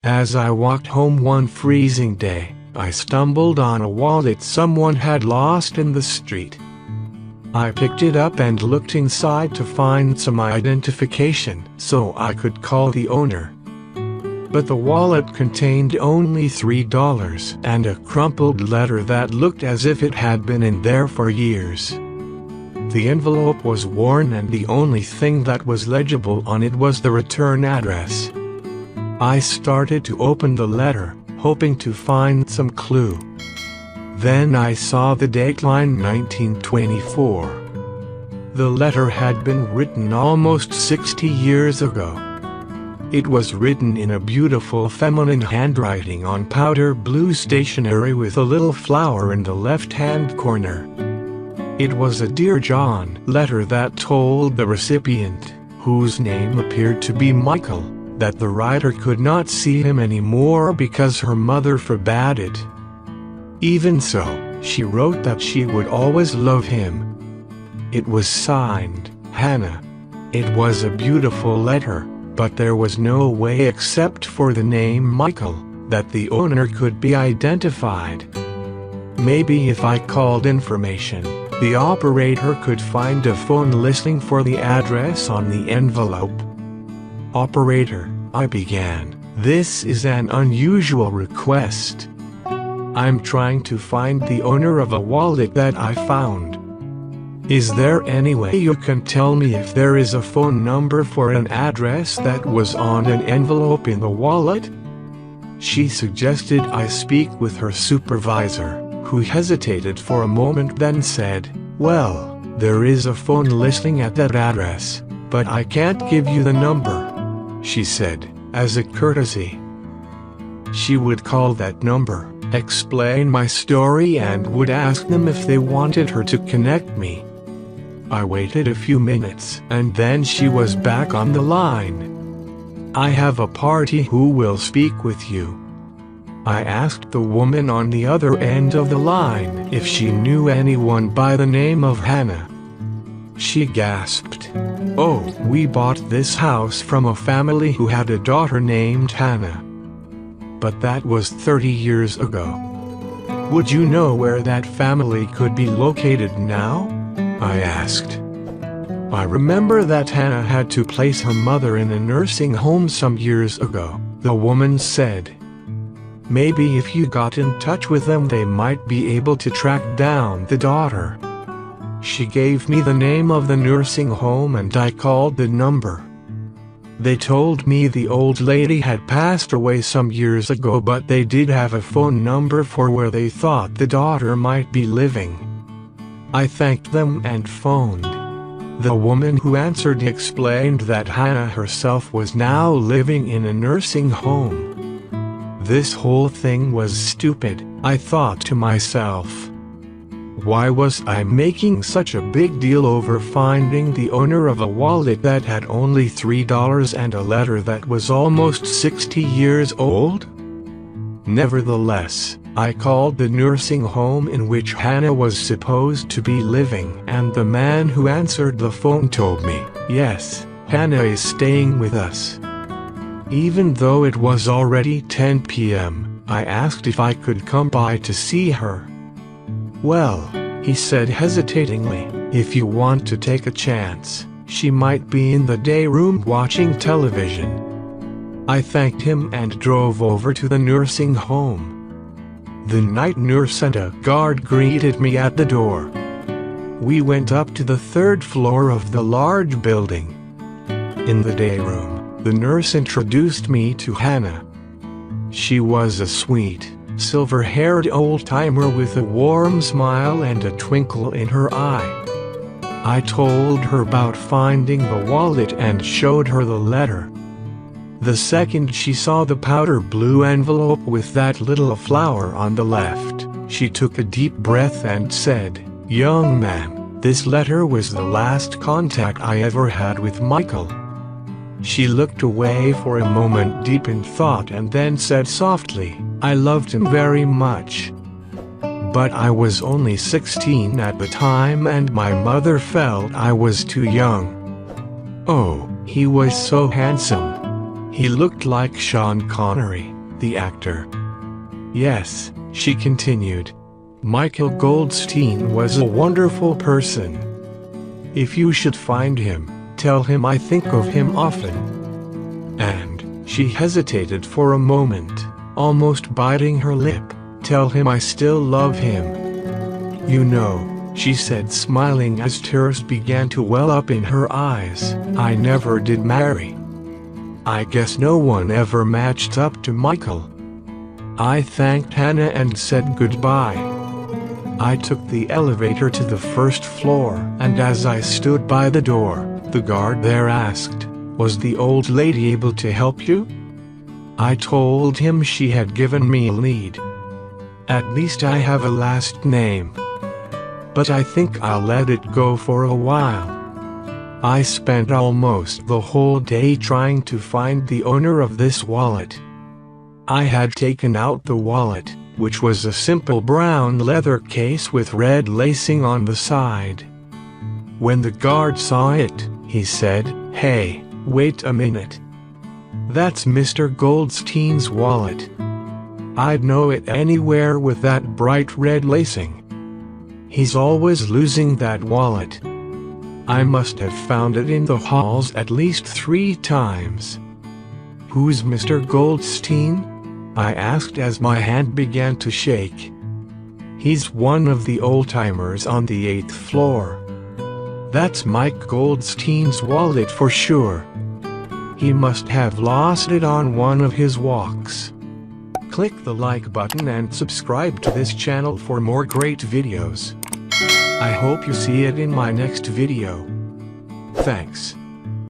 As I walked home one freezing day, I stumbled on a wallet someone had lost in the street. I picked it up and looked inside to find some identification so I could call the owner. But the wallet contained only $3 and a crumpled letter that looked as if it had been in there for years. The envelope was worn and the only thing that was legible on it was the return address. I started to open the letter, hoping to find some clue. Then I saw the dateline 1924. The letter had been written almost 60 years ago. It was written in a beautiful feminine handwriting on powder blue stationery with a little flower in the left-hand corner. It was a Dear John letter that told the recipient, whose name appeared to be Michael, that the writer could not see him anymore because her mother forbade it. Even so, she wrote that she would always love him. It was signed, Hannah. It was a beautiful letter, but there was no way except for the name Michael, that the owner could be identified. Maybe if I called information, the operator could find a phone listing for the address on the envelope. "Operator," I began, "this is an unusual request. I'm trying to find the owner of a wallet that I found. Is there any way you can tell me if there is a phone number for an address that was on an envelope in the wallet?" She suggested I speak with her supervisor, who hesitated for a moment then said, "Well, there is a phone listing at that address, but I can't give you the number," she said, as a courtesy. She would call that number, explain my story and would ask them if they wanted her to connect me. I waited a few minutes and then she was back on the line. "I have a party who will speak with you." I asked the woman on the other end of the line if she knew anyone by the name of Hannah. She gasped, "Oh, we bought this house from a family who had a daughter named Hannah. But that was 30 years ago. Would you know where that family could be located now?" I asked. "I remember that Hannah had to place her mother in a nursing home some years ago," the woman said. "Maybe if you got in touch with them they might be able to track down the daughter." She gave me the name of the nursing home and I called the number. They told me the old lady had passed away some years ago, but they did have a phone number for where they thought the daughter might be living. I thanked them and phoned. The woman who answered explained that Hannah herself was now living in a nursing home. This whole thing was stupid, I thought to myself. Why was I making such a big deal over finding the owner of a wallet that had only $3 and a letter that was almost 60 years old? Nevertheless, I called the nursing home in which Hannah was supposed to be living, and the man who answered the phone told me, "Yes, Hannah is staying with us." Even though it was already 10 p.m., I asked if I could come by to see her. "Well," he said hesitatingly, "if you want to take a chance, she might be in the day room watching television." I thanked him and drove over to the nursing home. The night nurse and a guard greeted me at the door. We went up to the 3rd floor of the large building. In the day room, the nurse introduced me to Hannah. She was a sweet, silver-haired old-timer with a warm smile and a twinkle in her eye. I told her about finding the wallet and showed her the letter. The second she saw the powder blue envelope with that little flower on the left, she took a deep breath and said, "Young man, this letter was the last contact I ever had with Michael." She looked away for a moment deep in thought and then said softly, "I loved him very much. But I was only 16 at the time and my mother felt I was too young. Oh, he was so handsome. He looked like Sean Connery, the actor. Yes, she continued. Michael Goldstein was a wonderful person. If you should find him, tell him I think of him often. And, she hesitated for a moment, almost biting her lip, tell him I still love him. You know, she said, smiling as tears began to well up in her eyes, I never did marry. I guess no one ever matched up to Michael. I thanked Hannah and said goodbye. I took the elevator to the first floor, and as I stood by the door, the guard there asked, was the old lady able to help you? I told him she had given me a lead. At least I have a last name. But I think I'll let it go for a while. I spent almost the whole day trying to find the owner of this wallet. I had taken out the wallet, which was a simple brown leather case with red lacing on the side. When the guard saw it, he said, "Hey, wait a minute. That's Mr. Goldstein's wallet. I'd know it anywhere with that bright red lacing. He's always losing that wallet. I must have found it in the halls at least 3 times." "Who's Mr. Goldstein?" I asked as my hand began to shake. "He's one of the old-timers on the 8th floor. That's Mike Goldstein's wallet for sure. He must have lost it on one of his walks." Click the like button and subscribe to this channel for more great videos. I hope you see it in my next video. Thanks.